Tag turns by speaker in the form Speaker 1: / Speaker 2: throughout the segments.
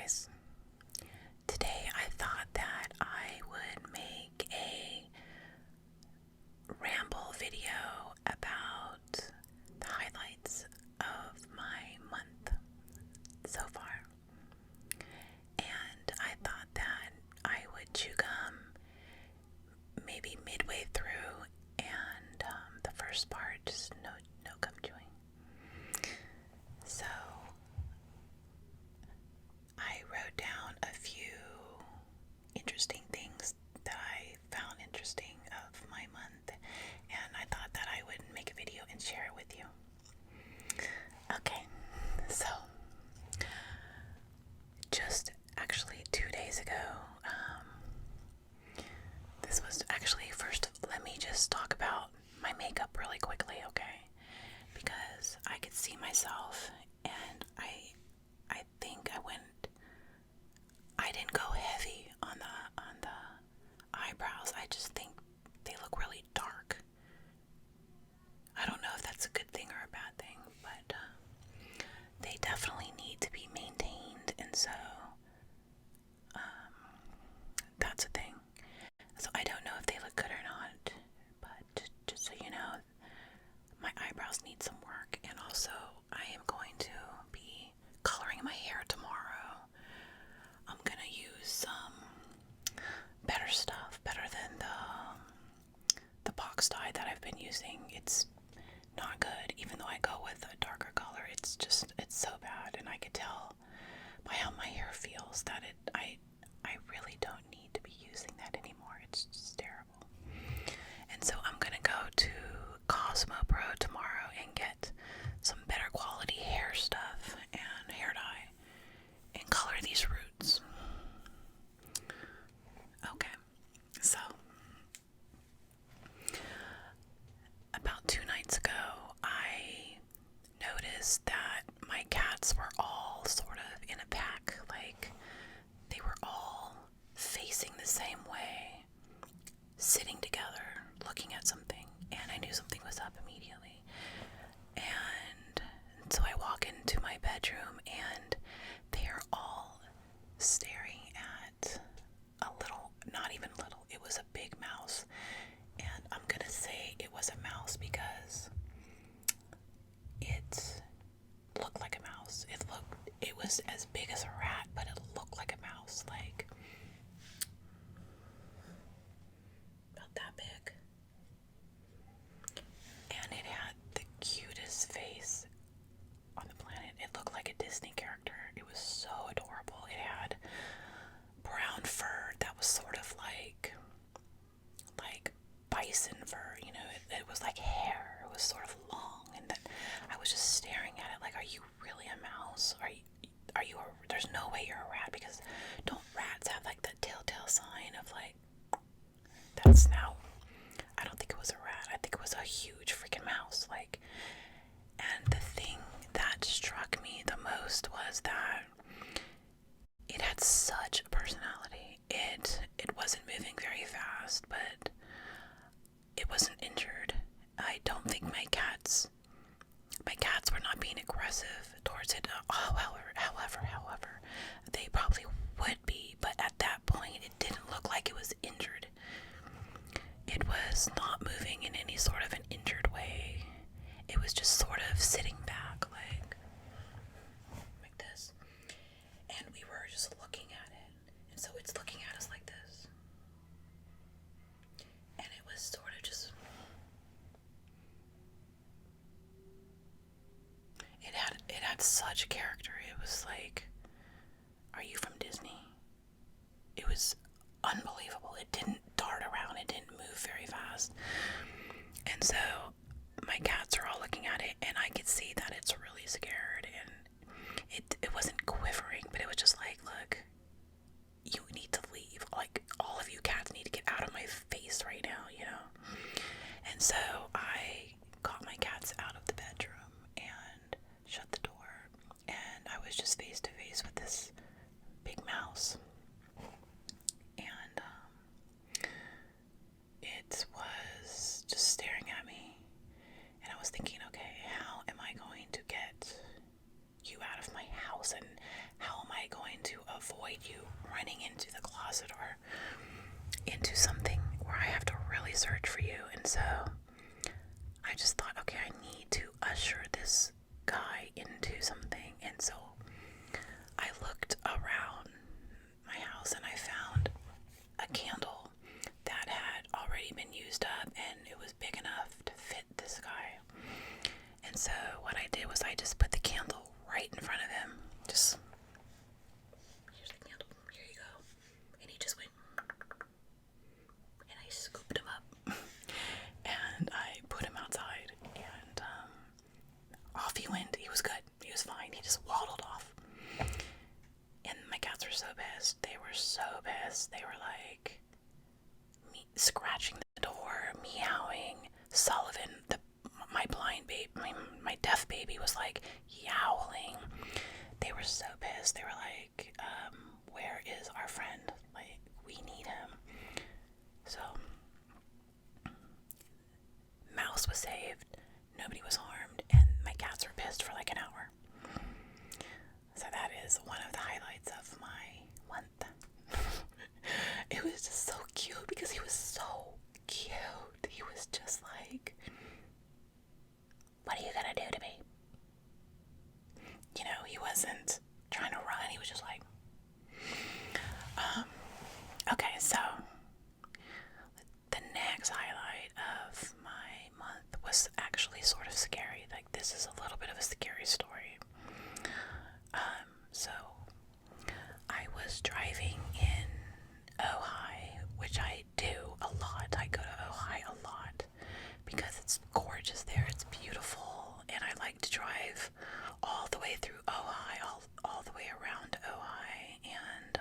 Speaker 1: guys. Today I thought that I would make a ramble video about the highlights of my month so far. And I thought that I would chew gum maybe midway through, and the first part, just no gum chewing. So I wrote down a few interesting things that I found interesting of my month, and I thought that I would make a video and share it with you. Okay, so just actually 2 days ago, this was actually first, let me just talk about my makeup really quickly, okay? Because I could see myself, and I think I didn't go heavy on the eyebrows. I just think they look really dark. I don't know if that's a good thing or a bad thing, but they definitely need to be maintained, and so that's a thing. So I don't know if they look good or not, but just so you know, my eyebrows need some work, and also I am going to be coloring my hair tomorrow. I'm gonna use some better stuff, better than the box dye that I've been using. It's not good, even though I go with a darker color. It's so bad, and I could tell by how my hair feels that I really don't need to be using that anymore. It's just terrible. And so I'm gonna go to Cosmo Pro tomorrow and get some better quality hair stuff and hair dye and color these roots. Okay, so about 2 nights ago, I noticed that my cats were all sort of in a pack, like they were all facing the same way, sitting together, looking at something, and I knew something was up immediately. And so I walk into my bedroom, and they are all staring at a little, not even little, it was a big mouse. And I'm gonna say it was a mouse because it looked like a mouse. It was as big as a rat, but it looked like a mouse, like about that big. And it had the cutest face on the planet. It looked like a Disney character. It was so adorable. It had brown fur that was sort of like bison fur, you know. It was like hair. It was sort of long, and then I was just staring at it like, are you really a mouse? There's no way you're a rat, because don't rats have like the telltale sign of like, that's now, I don't think it was a rat. I think it was a huge freaking mouse, like. And the thing that struck me the most was that it had such a personality. It wasn't moving very fast, but it wasn't injured. I don't think my cats were not being aggressive towards it. However, they probably would be, but at that point, it didn't look like it was injured. It was not moving in any sort of an injured way. It was just sort of sitting back like this. And we were just looking at it. And so it's looking at us like this. And it was sort of just, it had such character. It was like, are you from Disney? It was unbelievable. It didn't dart around. It didn't move very fast. And so my cats are all looking at it, and I could see that it's really scared, and it wasn't quivering, but it was just like, look, you need to leave. Like, all of you cats need to get out of my face right now, you know? And so I got my cats out of the bedroom and shut the door, and I was just face to face with this big mouse. And it was just staring at me, and I was thinking, okay, how am I going to get you out of my house, and how am closet or into something where I have to really search for you. And so I just thought, okay, I need to usher this guy into something. And so I looked around my house and I found a candle that had already been used up, and it was big enough to fit this guy. And so what I did was I just put the candle right in front of him. Just, here's the candle, here you go. And he just went, and I scooped him up. And I put him outside, and off he went. He was good. He was fine. He just waddled off. And my cats were so pissed. They were so pissed. They were like scratching the door, meowing. Sullivan, my blind baby, my deaf baby, was like yowling. They were so pissed. They were like, where is our friend? Like, we need him. So Mouse was saved, nobody was harmed, and my cats were pissed for like an hour. So that is one of the highlights of my month. It was just so cute because he was so cute. He was just like, what are you gonna do to me? You know, he wasn't trying to run. He was just like, okay, so the next highlight of my month was actually sort of scary. Like, this is a little bit of a scary story. So I was driving in Ojai, which I do a lot. I go to Ojai a lot because it's gorgeous there. It's beautiful, and I like to drive all the way through Ojai, all the way around Ojai, and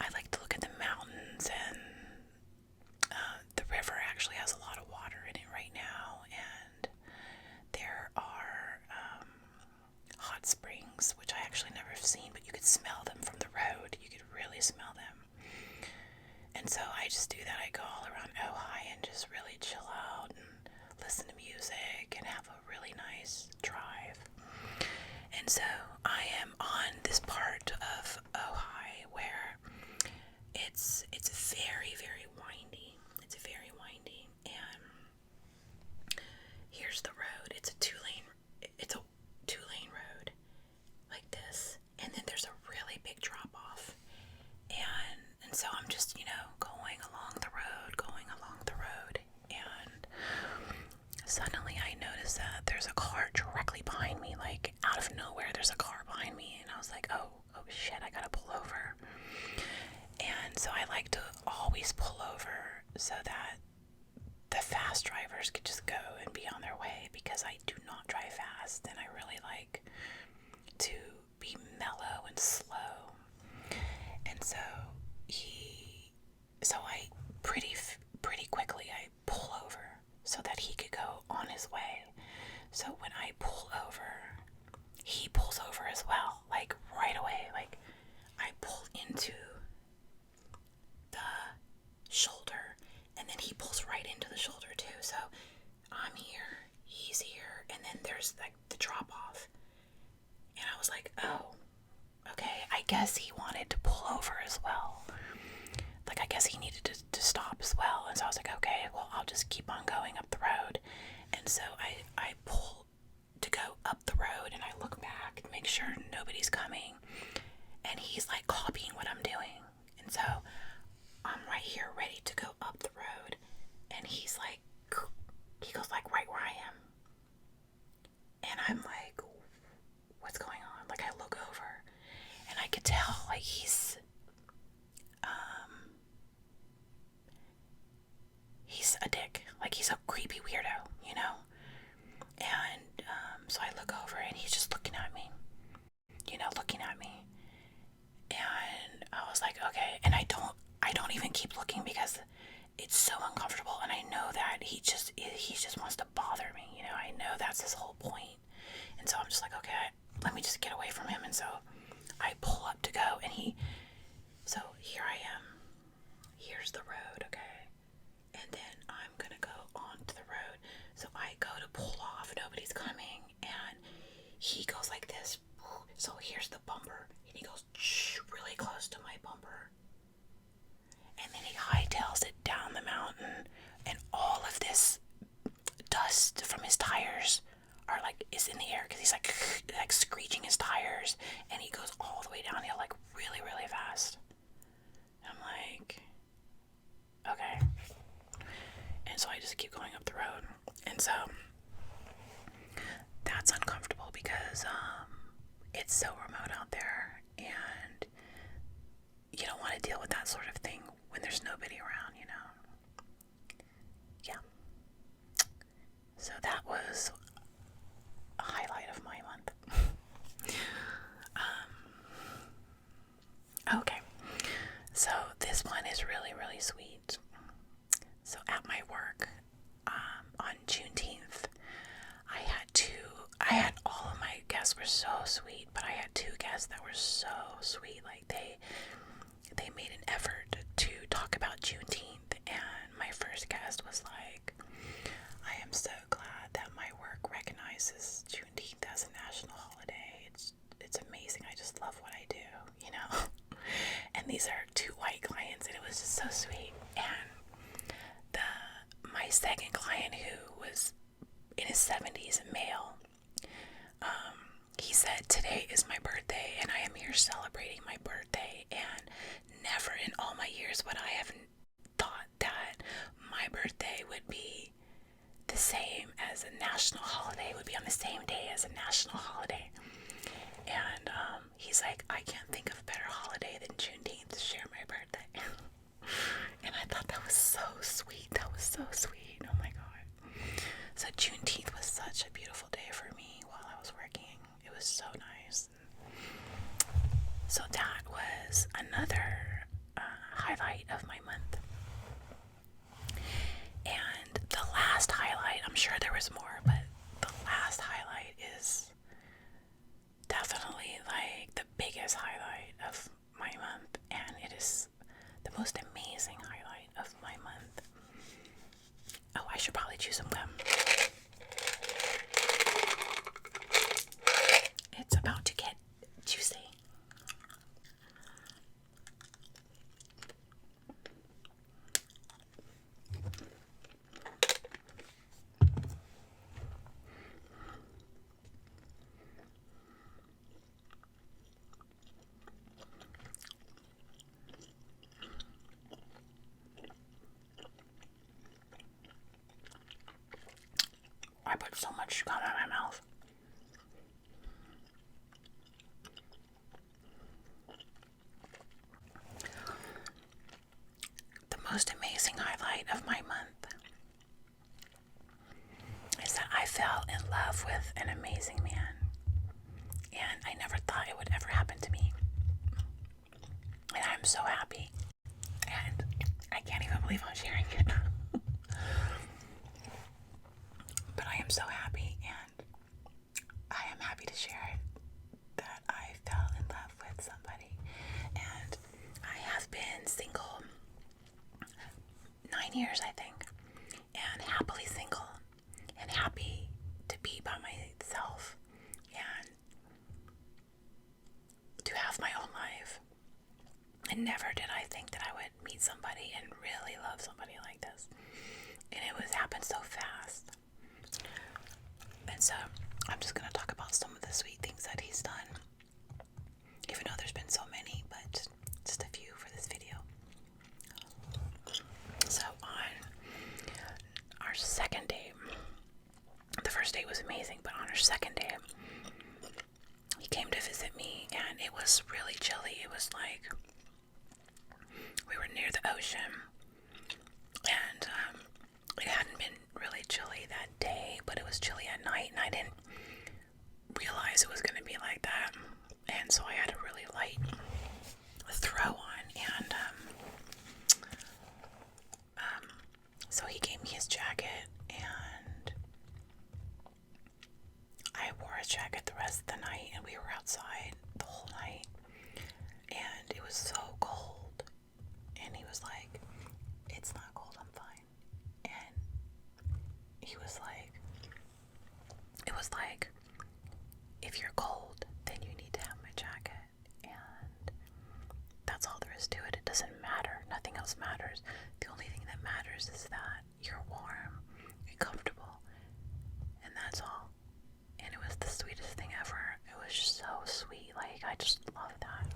Speaker 1: I like to look at the mountains, and the river actually has a lot of water in it right now, and there are hot springs, which I actually never have seen, but you could smell them from the road. You could really smell them. And so I just do that. I go all around Ojai and just really chill out and listen to music and have a really nice drive. And so I am on this part of Ojai where it's very, very windy. It's very windy, and here's the road. It's a two-lane road like this, and then there's a really big drop off. And so I'm just, going along the road, and suddenly I noticed that there's a car directly behind me, like out of nowhere. There's a car behind me, and I was like, oh shit, I gotta pull over. And so I like to always pull over so that the fast drivers could just go and be on their way, because I do not drive fast, and I really like to be mellow and slow. And so I pretty quickly I pull over so that he could go on his way. So when I pull over, he pulls over as well, like right away. Like, I pull into the shoulder, and then he pulls right into the shoulder too. So I'm here, he's here, and then there's like the drop off. And I was like, oh, okay, I guess he wanted to pull over as well. Like, I guess he needed to stop as well. And so I was like, okay, well, I'll just keep on going up the road. And so I pull to go up the road, and I look back and make sure nobody's coming. And he's like copying what I'm doing. And so I'm right here ready to go up the road. And he's like, he goes like right where I am. And I'm like, what's going on? Like, I look over, and I could tell, like, he's a dick. Like, he's a creepy weirdo, And so I look over, and he's just looking at me. And I was like, okay. And I don't even keep looking because it's so uncomfortable, and I know that he just wants to bother me. I know that's his whole point. And so I'm just like, okay, let me just get away from him. And so I pull up to go, and so here I am. Here's the road, okay? And then I'm gonna go onto the road. So I go to pull off, nobody's coming, and he goes like this. So here's the bumper, and he goes really close to my bumper. mountain, and all of this dust from his tires are like is in the air because he's like screeching his tires, and he goes all the way downhill like really, really fast. I'm like, okay. And so I just keep going up the road, and so that's uncomfortable because it's so remote out there, and you don't want to deal with that sort of thing when there's nobody around, you know. Yeah. So that was a highlight of my month. Okay. So this one is really, really sweet. So at my work, on Juneteenth, I had all of my guests were so sweet, but I had two guests that were so sweet. Like they made an effort to talk about Juneteenth, and my first guest was like, I am so glad that my work recognizes Juneteenth as a national holiday. It's amazing. I just love what I do, you know? And these are two white clients, and it was just so sweet. And my second client, who was in his 70s, a male, he said, today is my birthday, and I am here celebrating my birthday, and never in all my years would I have thought that my birthday would be the same as a national holiday, would be on the same day as a national holiday. And he's like, I can't think of a better holiday than Juneteenth to share my birthday. And I thought that was so sweet. That was so sweet. Oh my God. So Juneteenth was such a beautiful day for me while I was working. It was so nice. So that was another highlight of my month. And the last highlight, I'm sure there was more, but the last highlight is definitely like the biggest highlight of my month, and it is the most amazing highlight of my month. Oh, I should probably chew some gum. It's about to get juicy. I put so much gum in my mouth. The most amazing highlight of my month is that I fell in love with an amazing man, and I never thought it would ever happen to me. And I'm so happy, and I can't even believe I'm sharing it. But I am so happy, and I am happy to share it, that I fell in love with somebody. And I have been single 9 years, I think, and happily single, and happy to be by myself, and to have my own life. And never did I think that I would meet somebody and really love somebody like this. And it happened so fast. And so I'm just going to talk about some of the sweet things that he's done, even though there's been so many, but just a few for this video. So on our second day, the first day was amazing, but on our second day, he came to visit me, and it was really chilly. It was like we were near the ocean, and it hadn't been really chilly that day, but it was chilly at night, and I didn't realize it was going to be like that. And so I had a really light throw on, and so he gave me his jacket, and I wore his jacket the rest of the night, and we were outside the whole night, and it was so cold. And he was like, it's not cold, I'm fine. And he was like, it was like, if you're cold, then you need to have my jacket. And that's all there is to it. It doesn't matter. Nothing else matters. The only thing that matters is that you're warm and comfortable, and that's all. And it was the sweetest thing ever. It was just so sweet. Like, I just love that.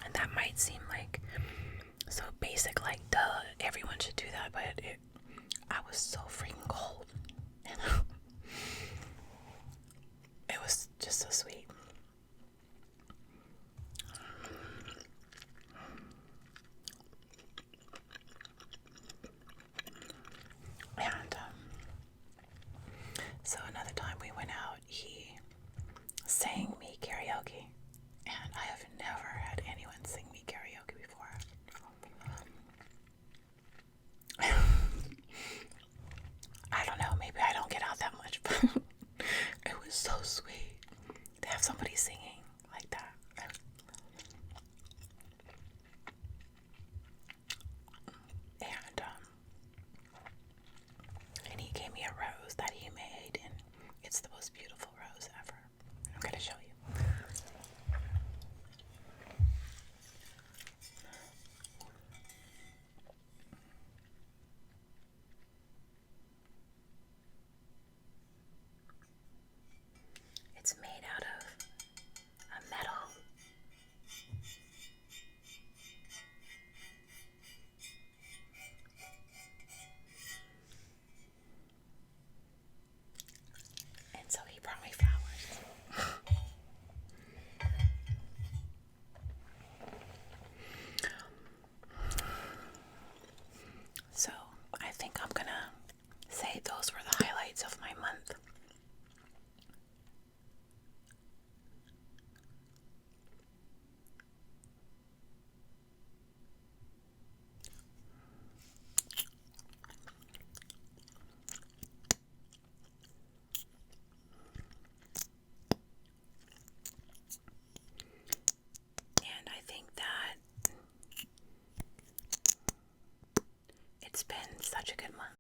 Speaker 1: And that might seem like so basic, like, duh, everyone should do that, but I was so freaking cold. And it was just so sweet. And so another time we went out, he sang me karaoke, and I have never had anyone sing me karaoke before. I don't know, maybe I don't get out that much, but it was so sweet to have somebody singing like that. And he gave me a rose that he made, and it's the most beautiful rose ever. I'm gonna show you. It's made out of a metal. And so he brought me flowers. So I think I'm gonna say those were the highlights of my month. And I think that it's been such a good month.